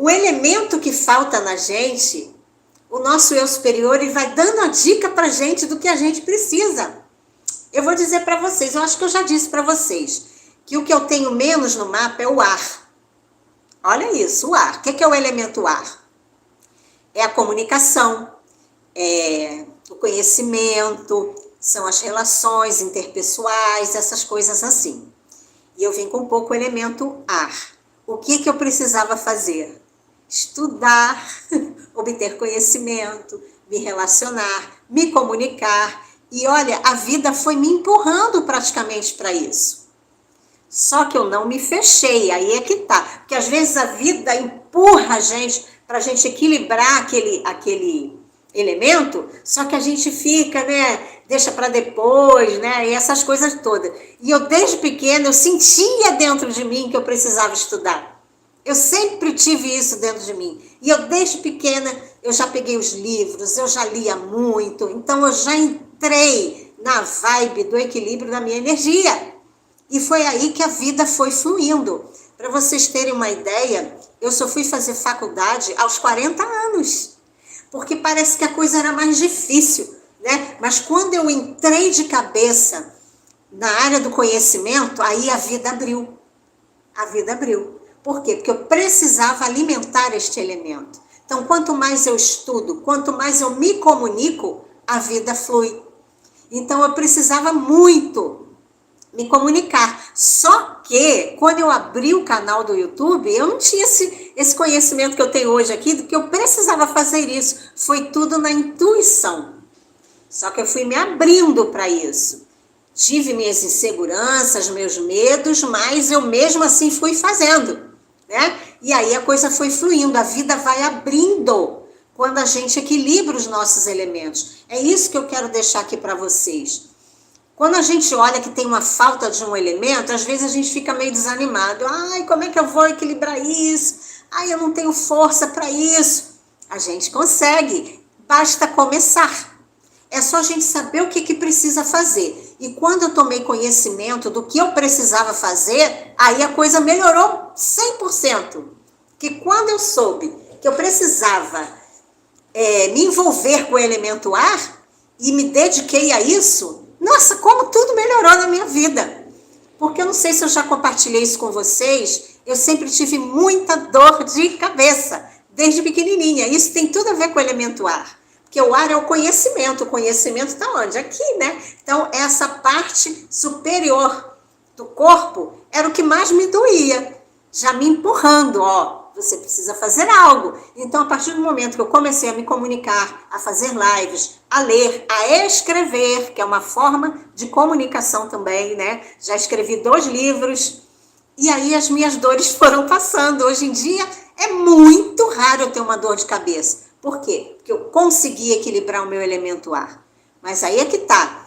o elemento que falta na gente, o nosso eu superior, ele vai dando a dica pra gente do que a gente precisa. Eu vou dizer para vocês, eu acho que eu já disse para vocês, que o que eu tenho menos no mapa é o ar. Olha isso, o ar. O que é o elemento ar? É a comunicação, é o conhecimento, são as relações interpessoais, essas coisas assim. E eu vim com pouco elemento ar. O que eu precisava fazer? Estudar, obter conhecimento, me relacionar, me comunicar. E olha, a vida foi me empurrando praticamente para isso. Só que eu não me fechei, aí é que tá. Porque às vezes a vida empurra a gente para a gente equilibrar aquele elemento, só que a gente fica, né, deixa para depois, né, e essas coisas todas. E eu desde pequena, eu sentia dentro de mim que eu precisava estudar. Eu sempre tive isso dentro de mim. E eu desde pequena, eu já peguei os livros, eu já lia muito, então eu já entrei na vibe do equilíbrio da minha energia. E foi aí que a vida foi fluindo. Para vocês terem uma ideia, eu só fui fazer faculdade aos 40 anos. Porque parece que a coisa era mais difícil, né? Mas quando eu entrei de cabeça na área do conhecimento, aí a vida abriu. A vida abriu. Por quê? Porque eu precisava alimentar este elemento. Então, quanto mais eu estudo, quanto mais eu me comunico, a vida flui. Então, eu precisava muito me comunicar. Só que, quando eu abri o canal do YouTube, eu não tinha esse conhecimento que eu tenho hoje aqui, do que eu precisava fazer isso. Foi tudo na intuição. Só que eu fui me abrindo para isso. Tive minhas inseguranças, meus medos, mas eu mesmo assim fui fazendo, né? E aí a coisa foi fluindo, a vida vai abrindo quando a gente equilibra os nossos elementos. É isso que eu quero deixar aqui para vocês. Quando a gente olha que tem uma falta de um elemento, às vezes a gente fica meio desanimado. Ai, como é que eu vou equilibrar isso? Ai, eu não tenho força para isso. A gente consegue, basta começar. É só a gente saber o que precisa fazer. E quando eu tomei conhecimento do que eu precisava fazer, aí a coisa melhorou 100%. Que quando eu soube que eu precisava me envolver com o elemento ar e me dediquei a isso, nossa, como tudo melhorou na minha vida. Porque eu não sei se eu já compartilhei isso com vocês, eu sempre tive muita dor de cabeça, desde pequenininha. Isso tem tudo a ver com o elemento ar. Porque o ar é o conhecimento está onde? Aqui, né? Então, essa parte superior do corpo era o que mais me doía, já me empurrando, ó, você precisa fazer algo. Então, a partir do momento que eu comecei a me comunicar, a fazer lives, a ler, a escrever, que é uma forma de comunicação também, né? Já escrevi 2 livros, e aí as minhas dores foram passando. Hoje em dia, é muito raro eu ter uma dor de cabeça. Por quê? Porque eu consegui equilibrar o meu elemento ar. Mas aí é que tá.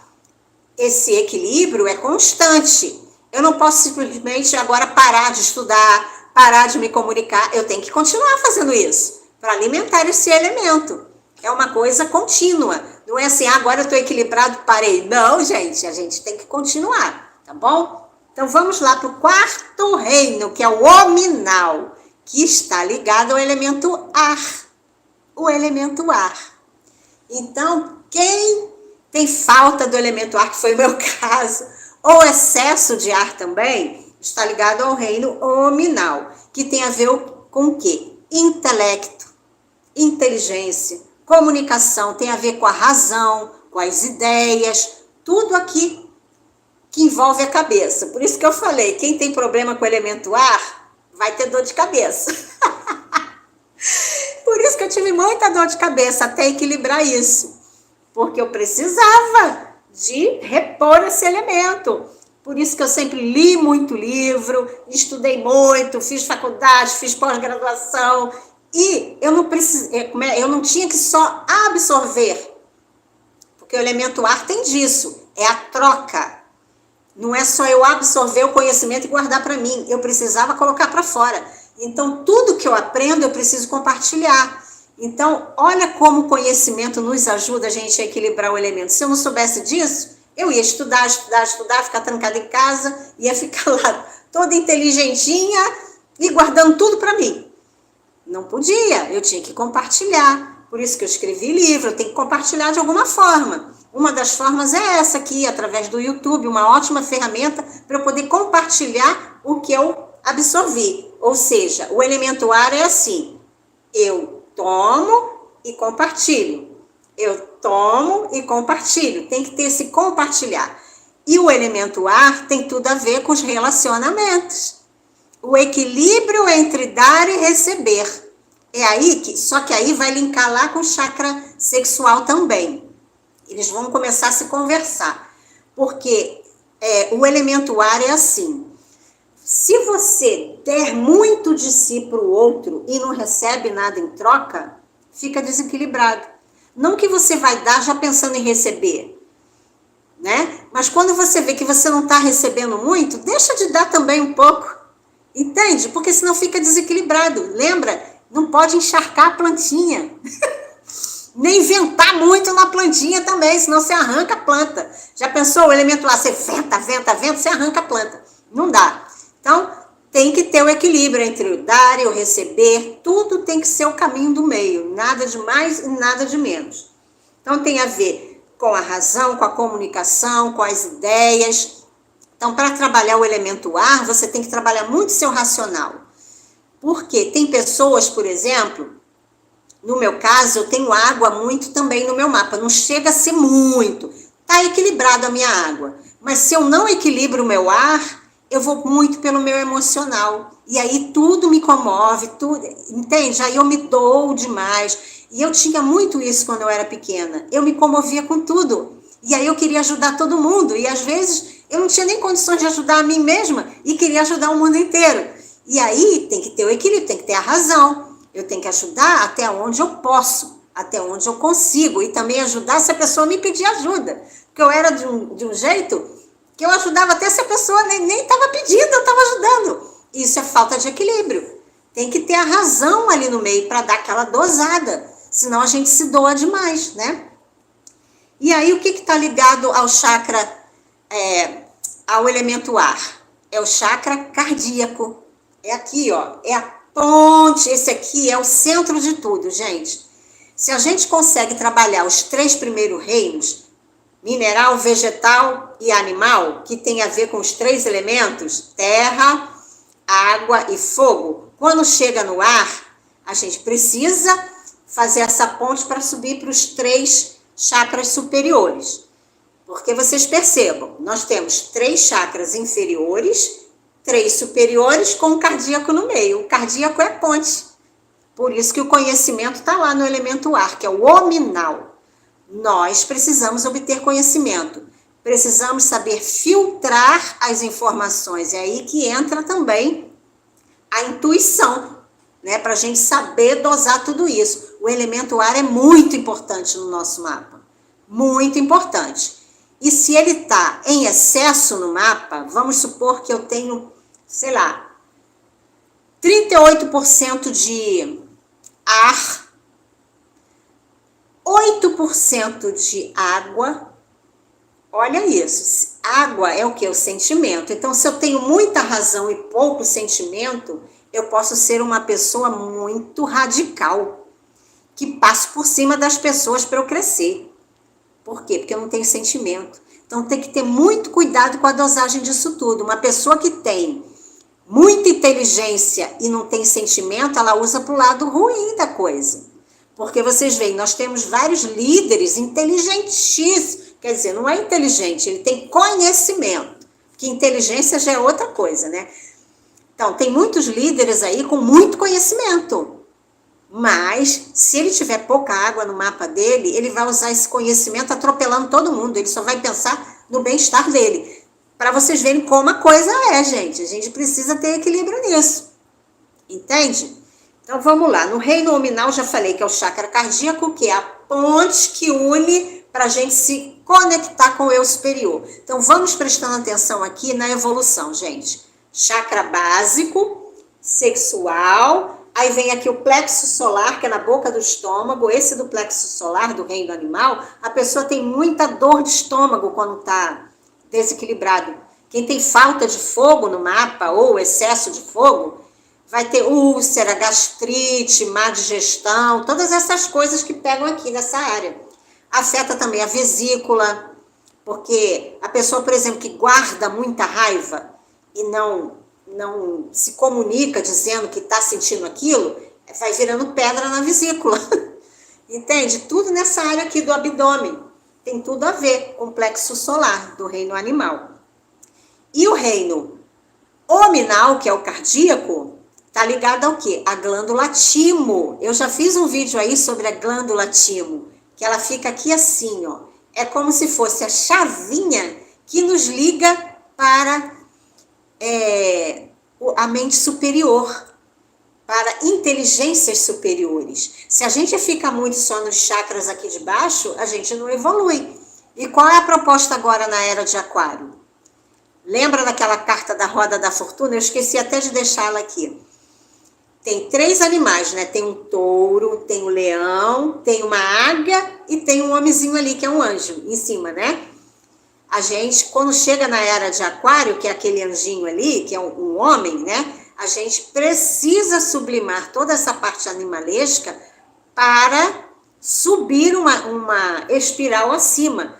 Esse equilíbrio é constante. Eu não posso simplesmente agora parar de estudar, parar de me comunicar. Eu tenho que continuar fazendo isso para alimentar esse elemento. É uma coisa contínua. Não é assim, agora eu estou equilibrado, parei. Não, gente, a gente tem que continuar, tá bom? Então vamos lá para o 4º reino, que é o hominal, que está ligado ao elemento ar. O elemento ar. Então, quem tem falta do elemento ar, que foi o meu caso, ou excesso de ar também, está ligado ao reino hominal, que tem a ver com o quê? Intelecto, inteligência, comunicação, tem a ver com a razão, com as ideias, tudo aqui que envolve a cabeça. Por isso que eu falei, quem tem problema com o elemento ar, vai ter dor de cabeça. Por isso que eu tive muita dor de cabeça até equilibrar isso. Porque eu precisava de repor esse elemento. Por isso que eu sempre li muito livro, estudei muito, fiz faculdade, fiz pós-graduação. E eu não tinha que só absorver. Porque o elemento ar tem disso, é a troca. Não é só eu absorver o conhecimento e guardar para mim. Eu precisava colocar para fora. Então, tudo que eu aprendo, eu preciso compartilhar. Então, olha como o conhecimento nos ajuda a gente a equilibrar o elemento. Se eu não soubesse disso, eu ia estudar, ficar trancada em casa, ia ficar lá toda inteligentinha e guardando tudo para mim. Não podia, eu tinha que compartilhar. Por isso que eu escrevi livro, eu tenho que compartilhar de alguma forma. Uma das formas é essa aqui, através do YouTube, uma ótima ferramenta para eu poder compartilhar o que eu absorvi. Ou seja, o elemento ar é assim, eu tomo e compartilho. Eu tomo e compartilho, tem que ter esse compartilhar. E o elemento ar tem tudo a ver com os relacionamentos. O equilíbrio entre dar e receber. É aí que, só que aí vai linkar lá com o chakra sexual também. Eles vão começar a se conversar. Porque o elemento ar é assim. Se você der muito de si para o outro e não recebe nada em troca, fica desequilibrado. Não que você vai dar já pensando em receber, né? Mas quando você vê que você não está recebendo muito, deixa de dar também um pouco. Entende? Porque senão fica desequilibrado. Lembra? Não pode encharcar a plantinha. Nem ventar muito na plantinha também, senão você arranca a planta. Já pensou o elemento ar? Você venta, você arranca a planta. Não dá. Então, tem que ter o equilíbrio entre o dar e o receber. Tudo tem que ser o caminho do meio. Nada de mais e nada de menos. Então, tem a ver com a razão, com a comunicação, com as ideias. Então, para trabalhar o elemento ar, você tem que trabalhar muito seu racional. Porque tem pessoas, por exemplo, no meu caso, eu tenho água muito também no meu mapa. Não chega a ser muito. Está equilibrado a minha água. Mas se eu não equilibro o meu ar, eu vou muito pelo meu emocional. E aí tudo me comove, tudo, entende? Aí eu me dou demais. E eu tinha muito isso quando eu era pequena. Eu me comovia com tudo. E aí eu queria ajudar todo mundo. E às vezes eu não tinha nem condições de ajudar a mim mesma e queria ajudar o mundo inteiro. E aí tem que ter o equilíbrio, tem que ter a razão. Eu tenho que ajudar até onde eu posso, até onde eu consigo. E também ajudar se a pessoa me pedir ajuda. Porque eu era de um jeito que eu ajudava até se a pessoa nem estava pedindo, eu estava ajudando. Isso é falta de equilíbrio. Tem que ter a razão ali no meio para dar aquela dosada. Senão a gente se doa demais, né? E aí o que está ligado ao chakra, ao elemento ar? É o chakra cardíaco. É aqui, ó. É a ponte. Esse aqui é o centro de tudo, gente. Se a gente consegue trabalhar os 3 primeiros reinos, mineral, vegetal e animal, que tem a ver com os 3 elementos, terra, água e fogo, quando chega no ar, a gente precisa fazer essa ponte para subir para os 3 chakras superiores. Porque vocês percebam, nós temos 3 chakras inferiores, 3 superiores com o cardíaco no meio. O cardíaco é a ponte. Por isso que o conhecimento está lá no elemento ar, que é o hominal. Nós precisamos obter conhecimento. Precisamos saber filtrar as informações. É aí que entra também a intuição, né? Para a gente saber dosar tudo isso. O elemento ar é muito importante no nosso mapa. Muito importante. E se ele está em excesso no mapa, vamos supor que eu tenho, sei lá, 38% de ar, 8% de água. Olha isso. Água é o que? O sentimento. Então, se eu tenho muita razão e pouco sentimento, eu posso ser uma pessoa muito radical, que passo por cima das pessoas para eu crescer. Por quê? Porque eu não tenho sentimento. Então tem que ter muito cuidado com a dosagem disso tudo. Uma pessoa que tem muita inteligência e não tem sentimento, ela usa para o lado ruim da coisa. Porque vocês veem, nós temos vários líderes inteligentíssimos. Quer dizer, não é inteligente, ele tem conhecimento. Que inteligência já é outra coisa, né? Então, tem muitos líderes aí com muito conhecimento. Mas, se ele tiver pouca água no mapa dele, ele vai usar esse conhecimento atropelando todo mundo. Ele só vai pensar no bem-estar dele. Para vocês verem como a coisa é, gente. A gente precisa ter equilíbrio nisso. Entende? Então, vamos lá. No reino nominal, já falei que é o chakra cardíaco, que é a ponte que une para a gente se conectar com o eu superior. Então, vamos prestando atenção aqui na evolução, gente. Chakra básico, sexual. Aí vem aqui o plexo solar, que é na boca do estômago. Esse do plexo solar, do reino animal, a pessoa tem muita dor de estômago quando está desequilibrado. Quem tem falta de fogo no mapa ou excesso de fogo, vai ter úlcera, gastrite, má digestão, todas essas coisas que pegam aqui nessa área. Afeta também a vesícula, porque a pessoa, por exemplo, que guarda muita raiva e não se comunica dizendo que está sentindo aquilo, vai virando pedra na vesícula. Entende? Tudo nessa área aqui do abdômen. Tem tudo a ver com o plexo solar do reino animal. E o reino hominal, que é o cardíaco, tá ligado ao quê? A glândula timo. Eu já fiz um vídeo aí sobre a glândula timo, que ela fica aqui assim, ó. É como se fosse a chavinha que nos liga para a mente superior, para inteligências superiores. Se a gente fica muito só nos chakras aqui de baixo, a gente não evolui. E qual é a proposta agora na era de Aquário? Lembra daquela carta da Roda da Fortuna? Eu esqueci até de deixá-la aqui. Tem 3 animais, né? Tem um touro, tem um leão, tem uma águia e tem um homenzinho ali, que é um anjo, em cima, né? A gente, quando chega na era de Aquário, que é aquele anjinho ali, que é um homem, né? A gente precisa sublimar toda essa parte animalesca para subir uma espiral acima.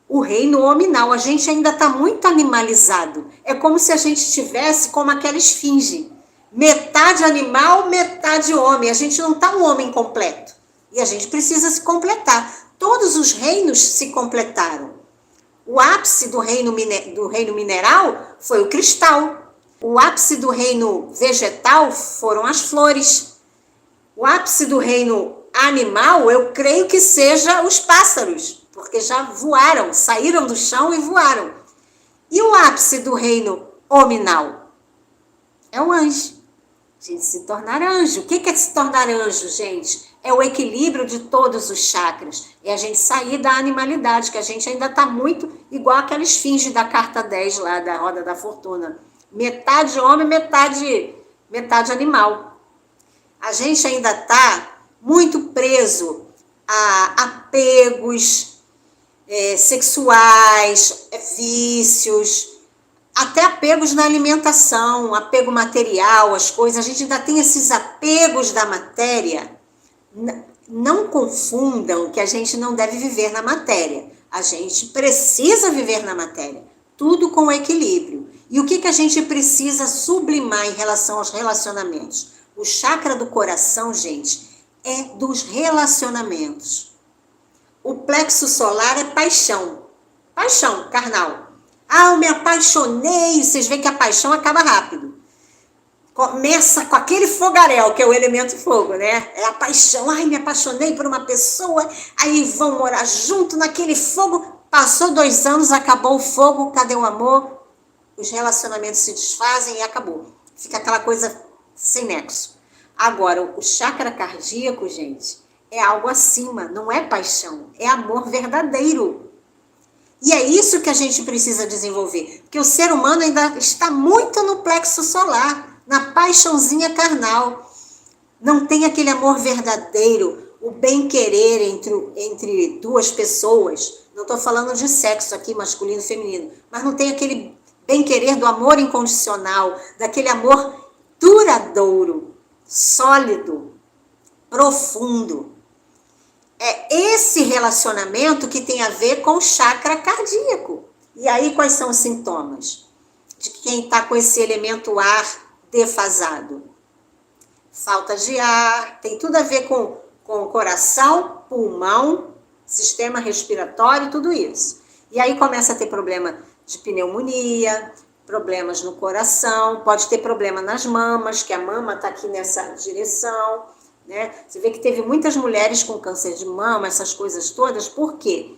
O reino hominal, a gente ainda está muito animalizado. É como se a gente tivesse como aquela esfinge. Metade animal, metade homem. A gente não está um homem completo. E a gente precisa se completar. Todos os reinos se completaram. O ápice do reino mineral foi o cristal. O ápice do reino vegetal foram as flores. O ápice do reino animal, eu creio que seja os pássaros, porque já voaram, saíram do chão e voaram. E o ápice do reino hominal? É o anjo. A gente se tornar anjo. O que é se tornar anjo, gente? É o equilíbrio de todos os chakras. É a gente sair da animalidade, que a gente ainda está muito igual aquela esfinge da carta 10 lá, da Roda da Fortuna. Metade homem, metade animal. A gente ainda está muito preso a apegos sexuais, vícios, até apegos na alimentação, apego material, as coisas. A gente ainda tem esses apegos da matéria. Não confundam que a gente não deve viver na matéria. A gente precisa viver na matéria. Tudo com equilíbrio. E o que a gente precisa sublimar em relação aos relacionamentos? O chakra do coração, gente, é dos relacionamentos. O plexo solar é paixão. Paixão carnal. Ah, eu me apaixonei. Vocês veem que a paixão acaba rápido. Começa com aquele fogaréu, que é o elemento fogo, né? É a paixão. Ai, me apaixonei por uma pessoa. Aí vão morar junto naquele fogo. Passou 2 anos, acabou o fogo. Cadê o amor? Os relacionamentos se desfazem e acabou. Fica aquela coisa sem nexo. Agora, o chakra cardíaco, gente, é algo acima. Não é paixão. É amor verdadeiro. E é isso que a gente precisa desenvolver. Porque o ser humano ainda está muito no plexo solar, na paixãozinha carnal. Não tem aquele amor verdadeiro, o bem-querer entre 2 pessoas. Não estou falando de sexo aqui, masculino e feminino. Mas não tem aquele bem-querer do amor incondicional, daquele amor duradouro, sólido, profundo. É esse relacionamento que tem a ver com o chakra cardíaco. E aí, quais são os sintomas de quem está com esse elemento ar defasado? Falta de ar, tem tudo a ver com o coração, pulmão, sistema respiratório, tudo isso. E aí começa a ter problema de pneumonia, problemas no coração, pode ter problema nas mamas, que a mama está aqui nessa direção, né? Você vê que teve muitas mulheres com câncer de mama, essas coisas todas, por quê?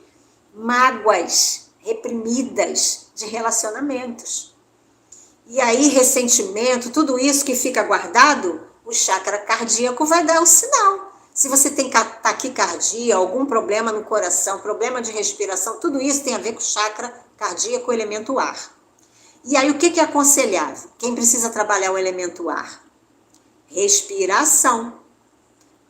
Mágoas reprimidas de relacionamentos. E aí, ressentimento, tudo isso que fica guardado, o chakra cardíaco vai dar o sinal. Se você tem taquicardia, algum problema no coração, problema de respiração, tudo isso tem a ver com o chakra cardíaco, o elemento ar. E aí, o que é aconselhável? Quem precisa trabalhar o elemento ar? Respiração.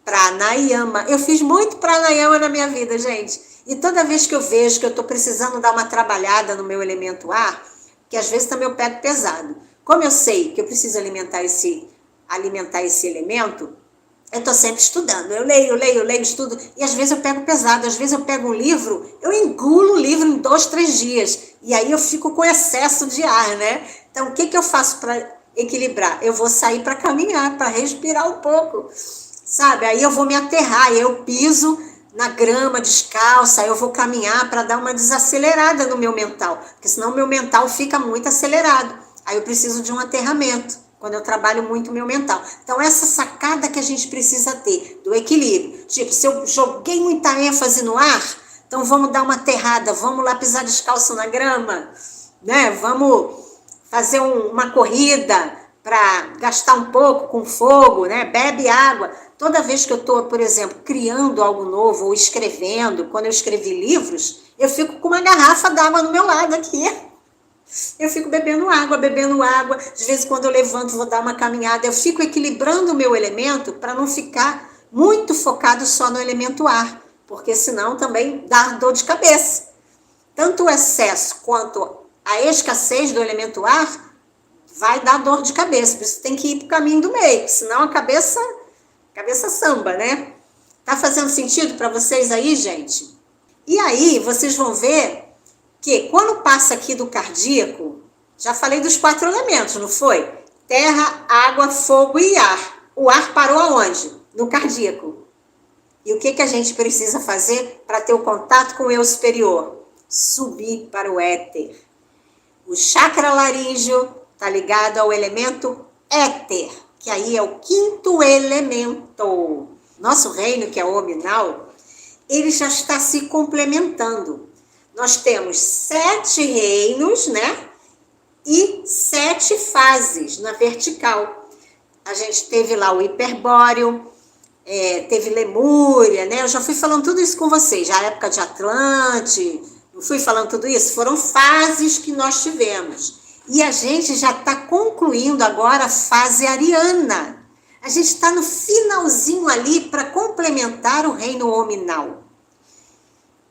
Pranayama. Eu fiz muito pranayama na minha vida, gente. E toda vez que eu vejo que eu estou precisando dar uma trabalhada no meu elemento ar, que às vezes também eu pego pesado. Como eu sei que eu preciso alimentar esse alimentar esse elemento, eu estou sempre estudando. Eu leio, estudo. E às vezes eu pego pesado. Às vezes eu pego um livro, eu engulo o livro em 2, 3 dias. E aí eu fico com excesso de ar, né? Então, o que eu faço para equilibrar? Eu vou sair para caminhar, para respirar um pouco. Sabe? Aí eu vou me aterrar. Eu piso na grama, descalça. Eu vou caminhar para dar uma desacelerada no meu mental. Porque senão o meu mental fica muito acelerado. Aí eu preciso de um aterramento, quando eu trabalho muito o meu mental. Então, essa sacada que a gente precisa ter, do equilíbrio. Tipo, se eu joguei muita ênfase no ar, então vamos dar uma aterrada, vamos lá pisar descalço na grama, né? Vamos fazer uma corrida para gastar um pouco com fogo, né? Bebe água. Toda vez que eu estou, por exemplo, criando algo novo ou escrevendo, quando eu escrevi livros, eu fico com uma garrafa d'água no meu lado aqui. Eu fico bebendo água. De vez em quando eu levanto, vou dar uma caminhada. Eu fico equilibrando o meu elemento para não ficar muito focado só no elemento ar, porque senão também dá dor de cabeça. Tanto o excesso quanto a escassez do elemento ar vai dar dor de cabeça. Por isso tem que ir para o caminho do meio, senão a cabeça samba, né? Tá fazendo sentido para vocês aí, gente? E aí vocês vão ver que quando passa aqui do cardíaco, já falei dos 4 elementos, não foi? Terra, água, fogo e ar. O ar parou aonde? No cardíaco. E o que a gente precisa fazer para ter o contato com o eu superior? Subir para o éter. O chakra laríngeo está ligado ao elemento éter, que aí é o 5º elemento. Nosso reino, que é o hominal, ele já está se complementando. Nós temos 7 reinos, né? E 7 fases na vertical. A gente teve lá o hiperbóreo, teve Lemúria, né? Eu já fui falando tudo isso com vocês, já a época de Atlante, não fui falando tudo isso? Foram fases que nós tivemos. E a gente já está concluindo agora a fase ariana. A gente está no finalzinho ali para complementar o reino hominal.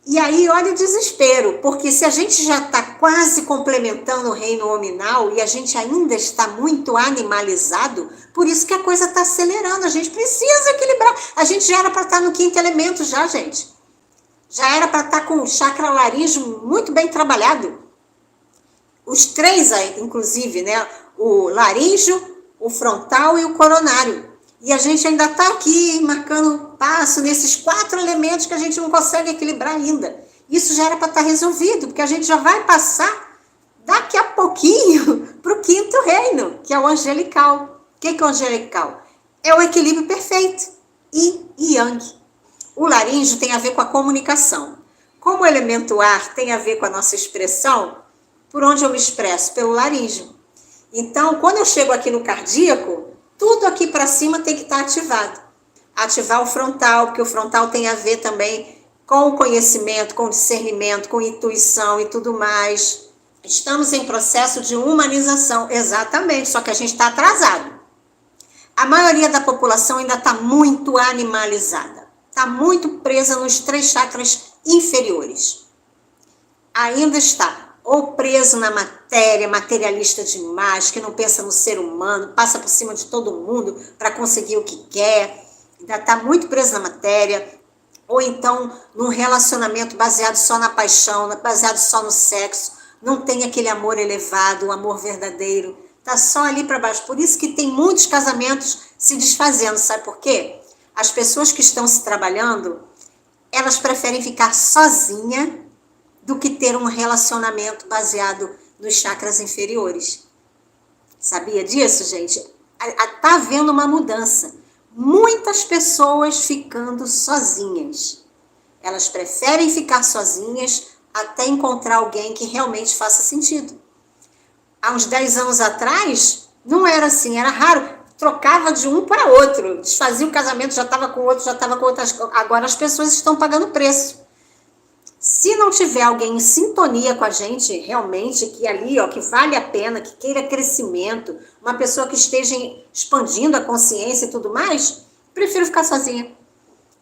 E aí, olha o desespero, porque se a gente já está quase complementando o reino hominal e a gente ainda está muito animalizado, por isso que a coisa está acelerando, a gente precisa equilibrar. A gente já era para estar no 5º elemento já, gente. Já era para estar com o chakra laríngeo muito bem trabalhado. Os 3, inclusive, né? O laríngeo, o frontal e o coronário. E a gente ainda está aqui marcando passo nesses 4 elementos que a gente não consegue equilibrar ainda. Isso já era para estar resolvido, porque a gente já vai passar daqui a pouquinho para o 5º reino, que é o angelical. O que é o angelical? É o equilíbrio perfeito, yin e yang. O laríngeo tem a ver com a comunicação. Como o elemento ar tem a ver com a nossa expressão, por onde eu me expresso? Pelo laríngeo. Então, quando eu chego aqui no cardíaco, tudo aqui para cima tem que estar ativado. Ativar o frontal, porque o frontal tem a ver também com o conhecimento, com o discernimento, com intuição e tudo mais. Estamos em processo de humanização, exatamente, só que a gente está atrasado. A maioria da população ainda está muito animalizada. Está muito presa nos 3 chakras inferiores. Ainda está ou preso na matéria, materialista demais, que não pensa no ser humano, passa por cima de todo mundo para conseguir o que quer, ainda está muito preso na matéria, ou então num relacionamento baseado só na paixão, baseado só no sexo, não tem aquele amor elevado, o amor verdadeiro, está só ali para baixo. Por isso que tem muitos casamentos se desfazendo, sabe por quê? As pessoas que estão se trabalhando, elas preferem ficar sozinha do que ter um relacionamento baseado nos chakras inferiores. Sabia disso, gente? Está havendo uma mudança. Muitas pessoas ficando sozinhas. Elas preferem ficar sozinhas até encontrar alguém que realmente faça sentido. Há uns 10 anos atrás, não era assim, era raro. Trocava de um para outro. Desfazia o casamento, já estava com outro, já estava com outras. Agora as pessoas estão pagando preço. Se não tiver alguém em sintonia com a gente, realmente, que ali, ó, que vale a pena, que queira crescimento, uma pessoa que esteja expandindo a consciência e tudo mais, prefiro ficar sozinha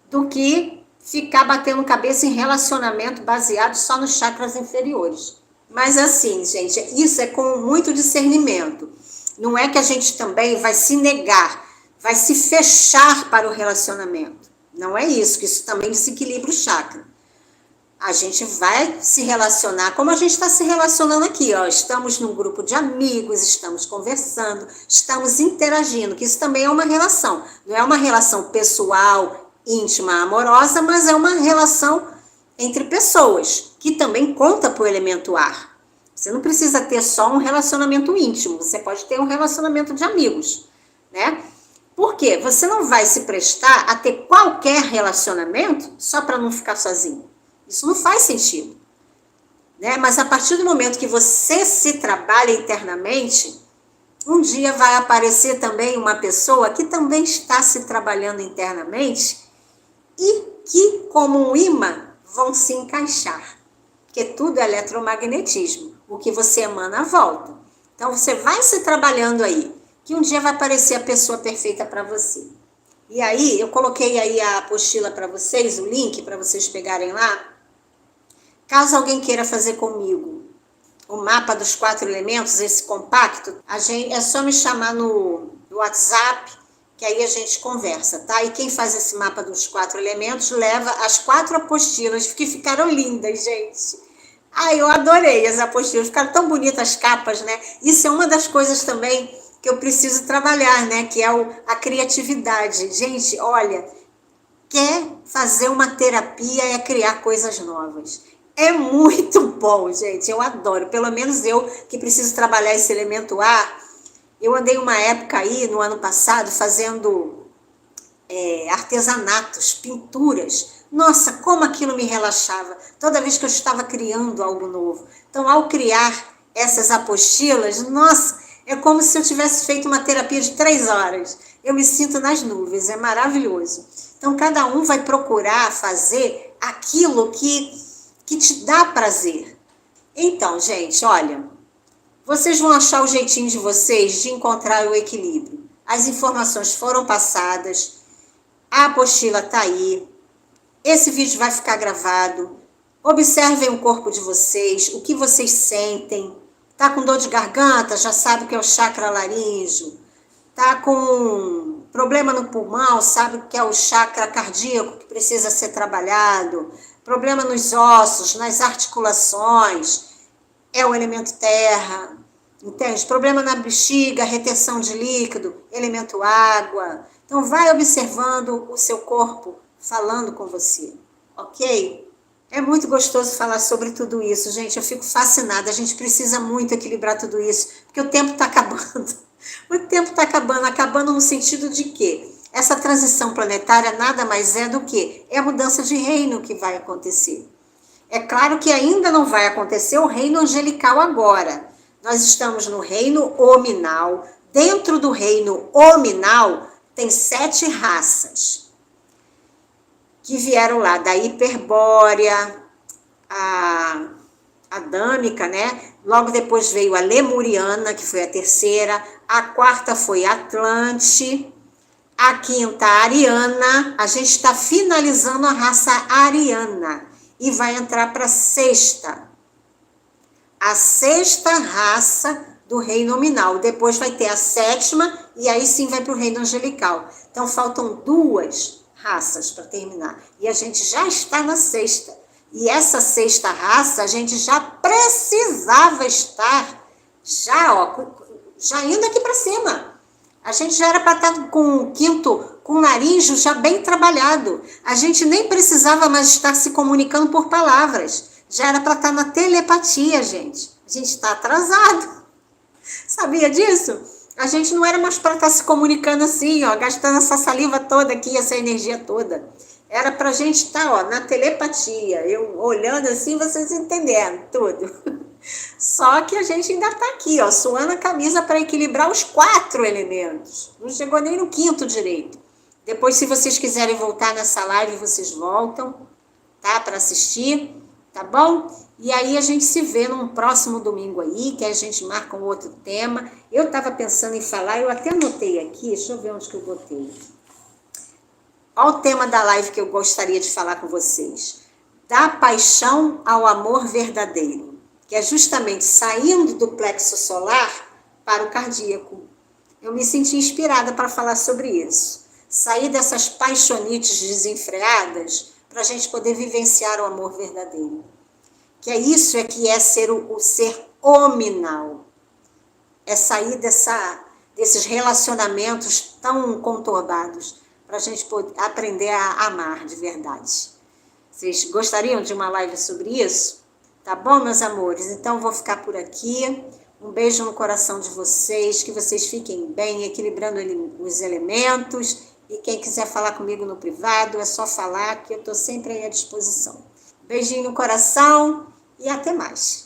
do que ficar batendo cabeça em relacionamento baseado só nos chakras inferiores. Mas assim, gente, isso é com muito discernimento. Não é que a gente também vai se negar vai se fechar para o relacionamento. Não é isso, que isso também desequilibra o chakra. A gente vai se relacionar como a gente está se relacionando aqui, ó. Estamos num grupo de amigos, estamos conversando, estamos interagindo, que isso também é uma relação. Não é uma relação pessoal, íntima, amorosa, mas é uma relação entre pessoas, que também conta para o elemento ar. Você não precisa ter só um relacionamento íntimo, você pode ter um relacionamento de amigos, né? Por quê? Você não vai se prestar a ter qualquer relacionamento só para não ficar sozinho. Isso não faz sentido, né? Mas a partir do momento que você se trabalha internamente, um dia vai aparecer também uma pessoa que também está se trabalhando internamente e que, como um imã, vão se encaixar. Porque tudo é eletromagnetismo. O que você emana, volta. Então, você vai se trabalhando aí, que um dia vai aparecer a pessoa perfeita para você. E aí, eu coloquei aí a apostila para vocês, o link para vocês pegarem lá. Caso alguém queira fazer comigo o mapa dos 4 elementos, esse compacto, é só me chamar no WhatsApp, que aí a gente conversa, tá? E quem faz esse mapa dos 4 elementos leva as 4 apostilas, que ficaram lindas, gente. Ai, eu adorei as apostilas, ficaram tão bonitas as capas, né? Isso é uma das coisas também que eu preciso trabalhar, né? Que é a criatividade. Gente, olha, quer fazer uma terapia é criar coisas novas. É muito bom, gente, eu adoro. Pelo menos eu, que preciso trabalhar esse elemento ar, eu andei uma época aí, no ano passado, fazendo artesanatos, pinturas. Nossa, como aquilo me relaxava, toda vez que eu estava criando algo novo. Então, ao criar essas apostilas, nossa, é como se eu tivesse feito uma terapia de 3 horas. Eu me sinto nas nuvens, é maravilhoso. Então, cada um vai procurar fazer aquilo que te dá prazer. Então, gente, olha, vocês vão achar o jeitinho de vocês de encontrar o equilíbrio. As informações foram passadas, a apostila está aí, esse vídeo vai ficar gravado. Observem o corpo de vocês, o que vocês sentem. Tá com dor de garganta, já sabe que é o chakra laríngeo. Tá com problema no pulmão, sabe que é o chakra cardíaco que precisa ser trabalhado. Problema nos ossos, nas articulações, é o elemento terra, entende? Problema na bexiga, retenção de líquido, elemento água. Então, vai observando o seu corpo falando com você, ok? É muito gostoso falar sobre tudo isso, gente. Eu fico fascinada. A gente precisa muito equilibrar tudo isso, porque o tempo está acabando. O tempo está acabando no sentido de quê? Essa transição planetária nada mais é do que a mudança de reino que vai acontecer. É claro que ainda não vai acontecer o reino angelical agora. Nós estamos no reino hominal. Dentro do reino hominal tem 7 raças que vieram lá da Hiperbórea, a adâmica, né? Logo depois veio a Lemuriana, que foi a terceira. A quarta foi a Atlante. A quinta, a Ariana. A gente está finalizando a raça Ariana. E vai entrar para a sexta. A sexta raça do reino nominal. Depois vai ter a sétima e aí sim vai para o reino angelical. Então faltam 2 raças para terminar. E a gente já está na sexta. E essa sexta raça a gente já precisava estar já indo aqui para cima. A gente já era para estar com o quinto, com o nariz já bem trabalhado. A gente nem precisava mais estar se comunicando por palavras. Já era para estar na telepatia, gente. A gente está atrasado. Sabia disso? A gente não era mais para estar se comunicando assim, ó, gastando essa saliva toda aqui, essa energia toda. Era para a gente estar, ó, na telepatia. Eu olhando assim, vocês entendendo tudo. Só que a gente ainda está aqui, ó, suando a camisa para equilibrar os 4 elementos. Não chegou nem no 5º direito. Depois, se vocês quiserem voltar nessa live, vocês voltam, tá? Para assistir, tá bom? E aí a gente se vê num próximo domingo aí, que a gente marca um outro tema. Eu estava pensando em falar, eu até anotei aqui, deixa eu ver onde que eu botei. Olha o tema da live que eu gostaria de falar com vocês. Da paixão ao amor verdadeiro. Que é justamente saindo do plexo solar para o cardíaco. eu me senti inspirada para falar sobre isso. Sair dessas paixonites desenfreadas para a gente poder vivenciar o amor verdadeiro. Que é isso que é ser o ser hominal. É sair desses relacionamentos tão conturbados para a gente poder aprender a amar de verdade. Vocês gostariam de uma live sobre isso? Tá bom, meus amores? Então, vou ficar por aqui. Um beijo no coração de vocês, que vocês fiquem bem, equilibrando os elementos. E quem quiser falar comigo no privado, é só falar, que eu estou sempre aí à disposição. Beijinho no coração e até mais.